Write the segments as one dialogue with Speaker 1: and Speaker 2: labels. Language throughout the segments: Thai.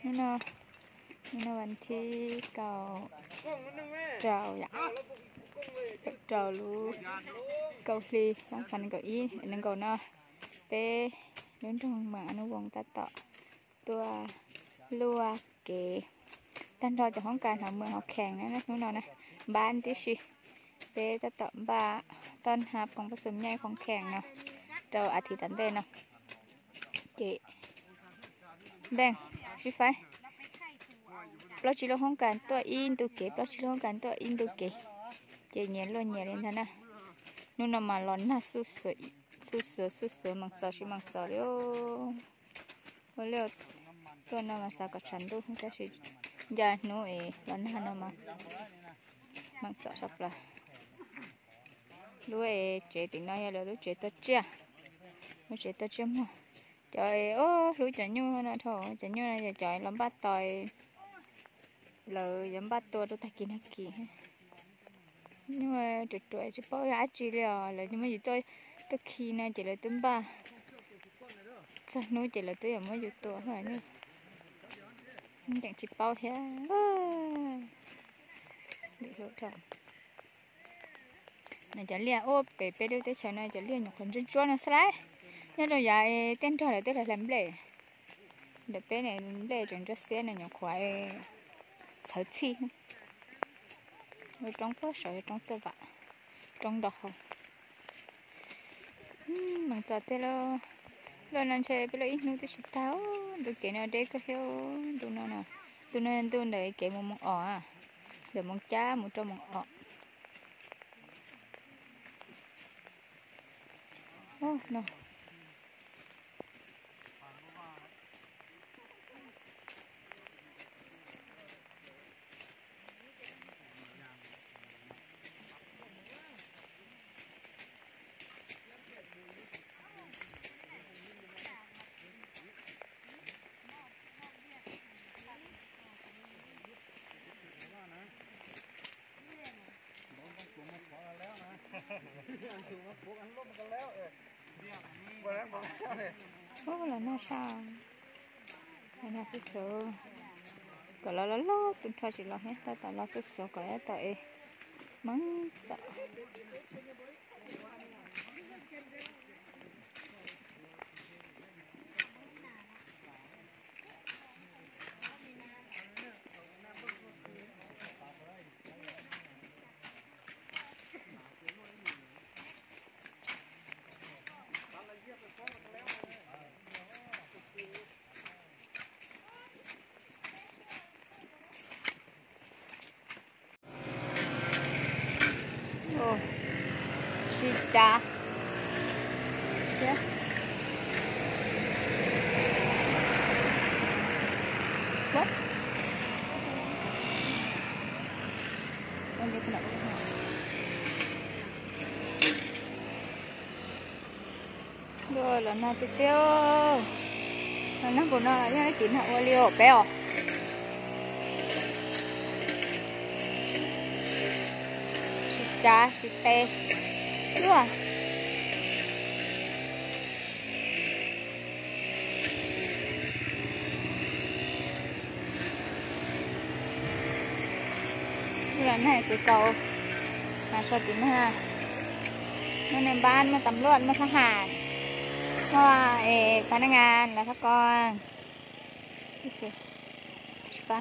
Speaker 1: นี่เนาะวันที่เก่าเจ้าอยากเจ้ารู้เกาหลีต้องฟันเกาอีนึงเกาเนาะเป้นู้นตรงมาอนุวงศ์ตัดต่อตัวลัวเก๋ท่านรอจากห้องการของเมืองเขาแข่งนะนู้นเนาะนะบ้านที่ชิเป้ตัดต่อบ้าต้นหับของผสมใหญ่ของแข่งเนาะเจ้าอาทิตย์ตันเต้เนาะเก๋แบ่งชิไฟปลอชิโลห้องการตัวอินตุเก๋ปลอชิโลห้องการตัวอินตุเก๋เจเนียนล้วนเนียนท่านนะนู่นมาร้อนน่ะสุดสวยมังสอชิมังสอเลี้ยวเลี้ยวตัวน่ะมาสักฉันดูจะชิยาหนูร้อนน่ะมามังสอชอบละรู้เจติน้อยแล้วรู้เจตัวเจ้ารู้เจตัวเจ้ามั้งtrờiรู้จะยุ่งนะโถจะยุ่งนะจะจ่อยล้มบัดต่อยเลยล้มบัดตัวตัวตะกินฮักกี้nhưng mà tuổi chỉ bao giá chỉ là nhưng mà gì tôi khi này chỉ là tấm ba sao nói chỉ là tôi ở mấy tuổi thôi nữa chẳng chỉ bao thế bị lỗ thòng này chả lia ô bé đưa tới chờ này chả lia nhục phần chân chuột nó sai nhưng rồi dài tên trò là tức là làm lệ để bé này lệ chẳng rất xe này nhục khoai sợ chi rồi trong phố sợi trong sơ vạ trong đỏ bằng giờ thế lo lần chơi bây giờ ít nữa tôi chỉ tháo tôi kể nào đây có theo tôi nói nào tôi nên tôi để kể một món ỏ để món chá một trong món ỏ no là nó sao nó sốt sốt còn là tụi cho chỉ lo hết tại là sốt sốt cái tại mắng sợ 진짜 what 언니 그나 rồi là na tiếp theo là nó còn là cái kín hậu liều béo xịt tê đúng à là này từ cầu mà sao tính ha nó nên banมาตำรวจมาทหารเพราะว่าพนักงานแล้วก็ใช่ปะ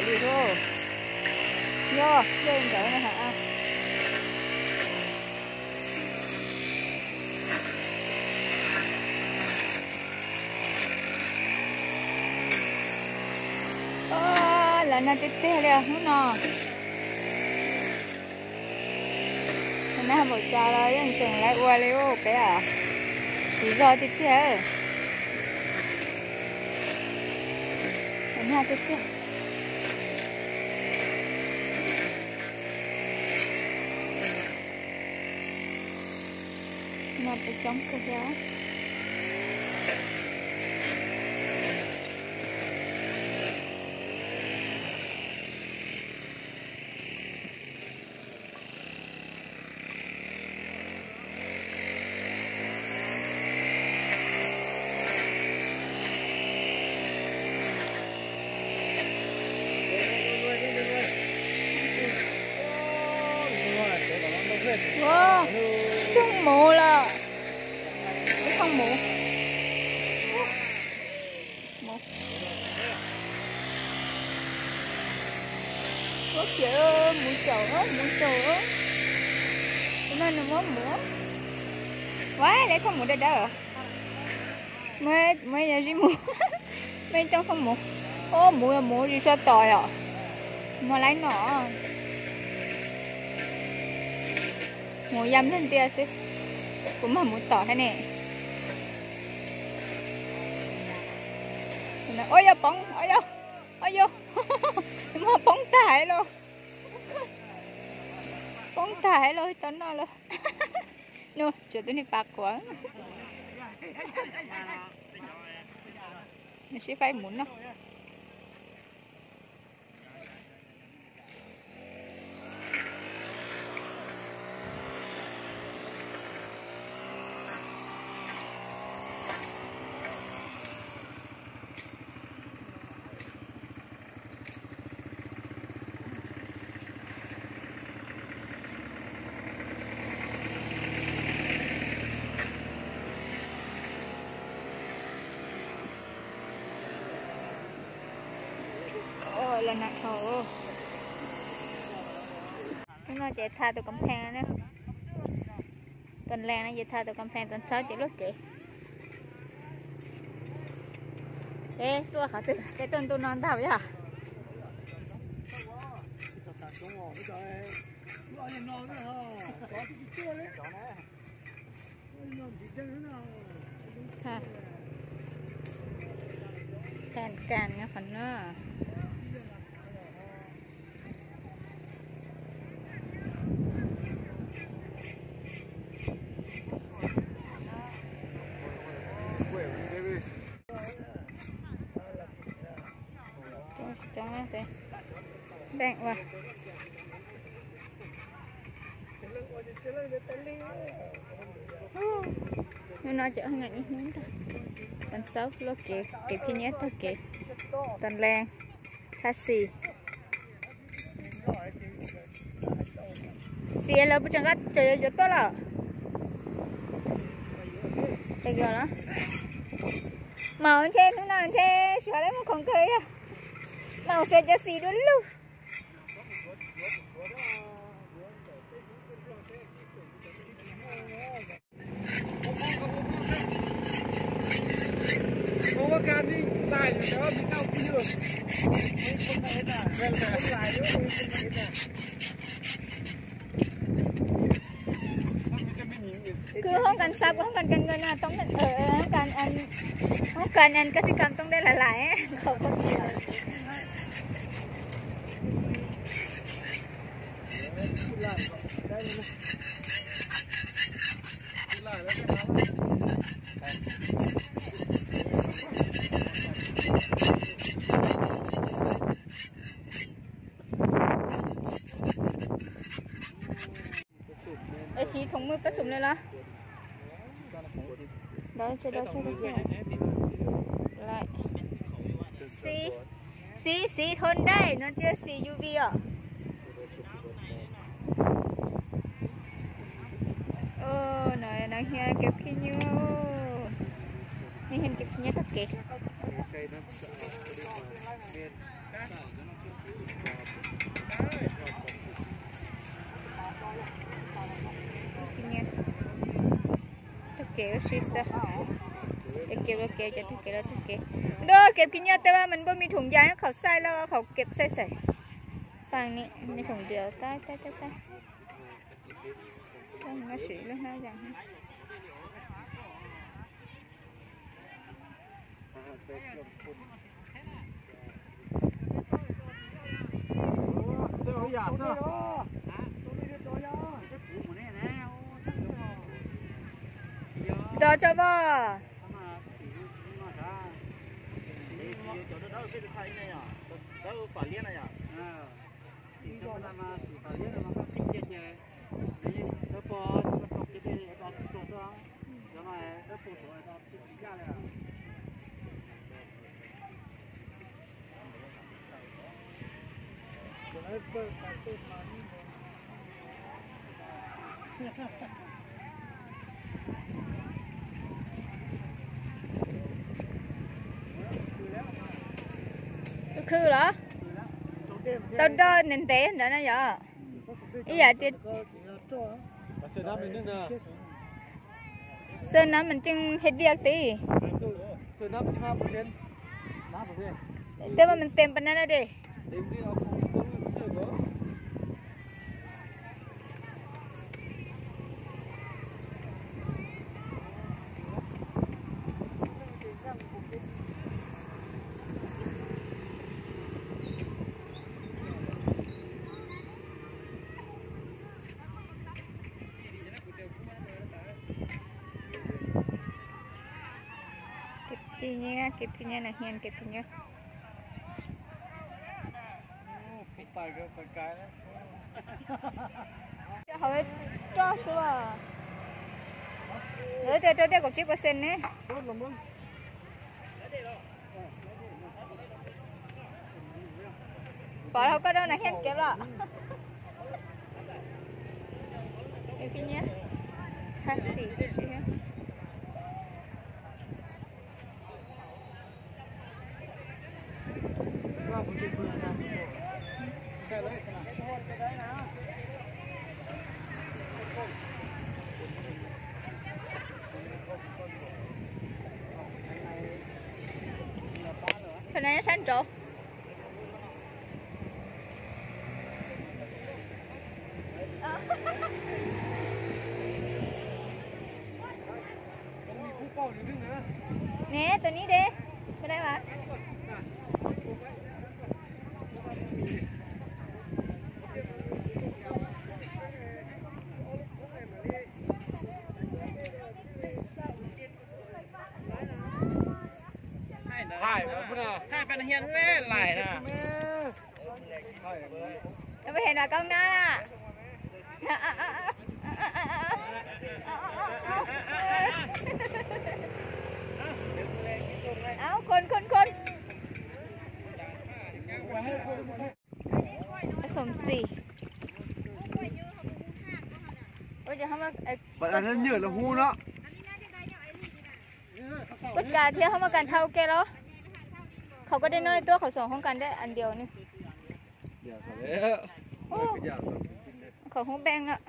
Speaker 1: lì thôi vô lên đỡ này hả là nó tít tít liền không nọ nó một trà rồi anh chừng lại qua liu bé à chỉ do tít tít nó tít tít ngọt ở trong cơ giáo wow, không mù là không mù mù có chợ mù chậu hôm nay nó muốn mù quá để không mù đây đó mới giờ gì mù bên trong không mù ô mù là mù gì sao tỏi à mà lấy nó mù dăm lên tia xí cũng mà mù tỏi thế nè ôi da bóng ôi da mà bóng tải luôn bóng tải luôn tao nói luôn nè chỗ tôi này bạc quá nó sẽ phải muốn đâu là nặng thổ nó chạy tha từ cầm phèn nữa tuần làng nó chạy tha từ cầm phèn tuần sau chạy lúc kì ê tôi khả từ cái tuần tôi non thảo vậy hả phèn càn nha phần nữa đen vào nhưng nó chở ngại như thế tần sáu lô kịp khi nhét thôi kịp tần len taxi xe là bữa chẳng gắt trời ơi tốt là đây rồi đó màu trên nó nào trên sửa lấy một con cây à màu sẽ cho xì đúng luôn
Speaker 2: không có can đi tài nó bị đau kia rồi
Speaker 1: cứ không cần sắp không cần cần à tông không cần anh cái gì cần tông đây là lại không có gì ở xí thùng mưa bắt súng này là đó chơi lại xí thôn đây nó chưa xí UV à nó nghe kẹp khi nhiêu hình kẹp nhé tất kì kéo xí xa kéo cho kéo đó kẹp kia nhauแต่ว่ามันบ่มีถุงยางเขาใส่แล้วเขาเก็บใส่ฟังนี่มีถุงเดียวใต้ต้องมาสีแล้วนะอย่างนี้ ต่อจะบ่คือเหรอต้นเดินเน้นเต้นเดี๋ยวนะยออีอย่าติดเสื้อน้ำมันจึงเฮ็ดเดียกตีแต่ว่ามันเต็มปานนั้นนะเด้เก็บที่นี่นะเฮียนเก็บที่นี่ไปก็ไปไกลแล้วจะเอาไปจ่อตัวเดี๋ยวกับ10%เนี่ยพอเราก็ได้นะเฮียนเก็บละเก็บที่นี่54ใช่ไหม可能要先走。nè, tụi ní đi. Cái đây mà.
Speaker 2: Hai bên hiền thế lại nè.
Speaker 1: Nó phải hẹn vào con đó. Áoคนผสมสีโอ้ยจะทำมา
Speaker 2: บัดอันนั้นเหยื่อละหูเนาะ
Speaker 1: กดการเที่ยวเข้ามากันเท่าแกแล้วเขาก็ได้น้อยตัวเขาส่งห้องกันได้อันเดียวนึงเขาห้องแบงอ่ะ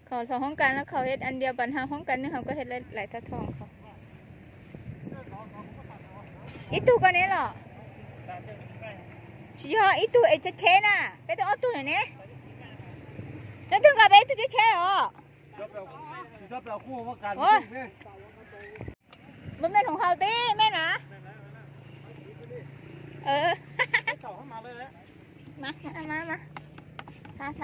Speaker 1: เขาส่งห้องกันแล้วเขาเฮ็ดอันเดียวปัญหาห้องกันนึงเขาก็เฮ็ดหลายตะทองเขาอีตู้กันนี้หรอชิฮะอีตู้ไอ้จะเชน่ะไปตัวตู้ไหนเนี่ยแล้วถึงกับไอ้ตู้จะเชหรอโอ้ยมันเป็นของเขาตีแม่นะมาท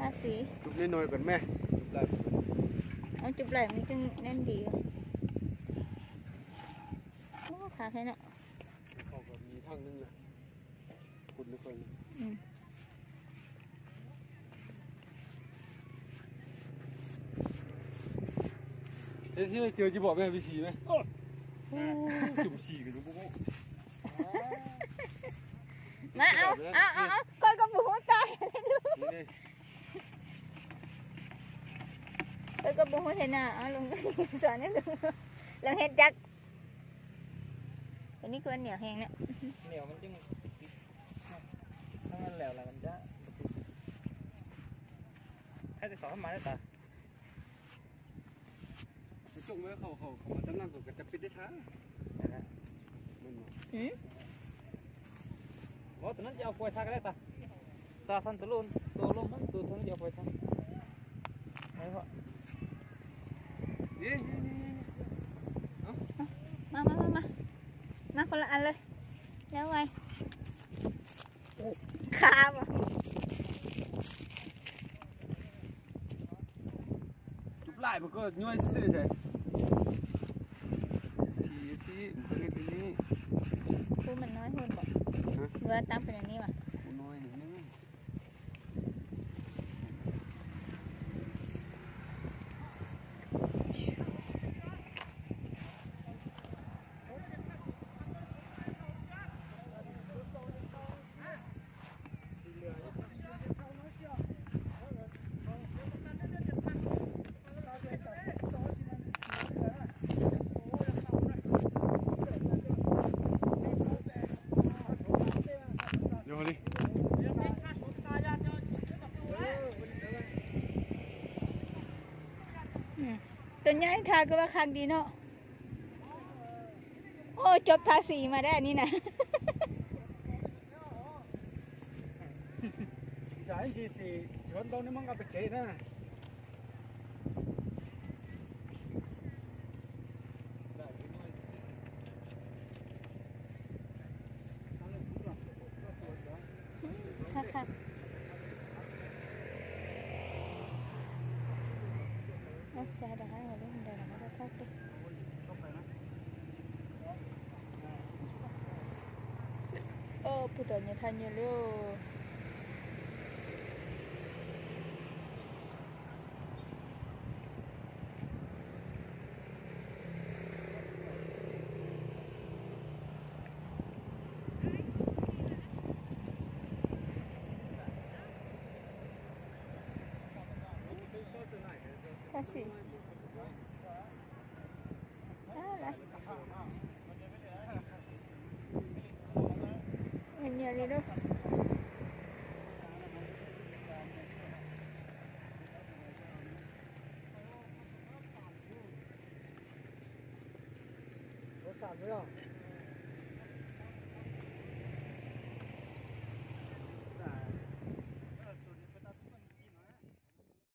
Speaker 1: าสี
Speaker 2: จุบนิดหน่อยก่อนแม่
Speaker 1: เอาจุบไหลมันจึงแน่นดีโอ้ขาแค่นั้น
Speaker 2: เขาแบบมีทางนึงเลยคุณไม่เคยที่เจอจะบอกแม่วิธีไหมจุ่มฉี่กันจุ่มปุ๊บ
Speaker 1: มาเอาก้อยกระปุกตายก้อยกระปุกเห็นน่ะเอาลงสอนนี่ลงเห็ดจักอันนี้คือเหนียวแห้งเนี่ย
Speaker 2: เหนียวมันจึงถ้ามันแหลวอะไรมันจะให้จะสอนมาได้ตาจุ่มไว้เขามาตั้งนั่งก็จะปิดได้ท้าว่าตอนนั้นจะเอาไฟทักได้ตาซาฟันตัวลมมันตัวทั้งจะเอาไฟทักไอ้พ่อนี่
Speaker 1: มาคนละอันเลยแล้วไง ขาบ่
Speaker 3: จุบไล่มันก็ย่อยซื่อๆใช่ทีมันก็เป็นนี้
Speaker 1: พูมันน้อยหุ่นบ่หรือว่าตั้งเป็นอย่างนี้วะ
Speaker 3: น้อยหนึ่งเดี๋ยวดิ
Speaker 1: ตัวใหญ่ทาก็ว่าคักดีเนาะโอ้จบทาสีมาได้นี่นะ
Speaker 3: จ่ายที่สี่ชนตรงนี้มันก็ไปเกยนะ
Speaker 1: ค่ะจะได้ให้เราเล่นเดี๋ยวเราไม่ได้เข้าไปโอ้ผู้ตัวเนี่ยทันอยู่เลย Kasih. Alah. Ini ali tu.
Speaker 3: Có sẵn rồi.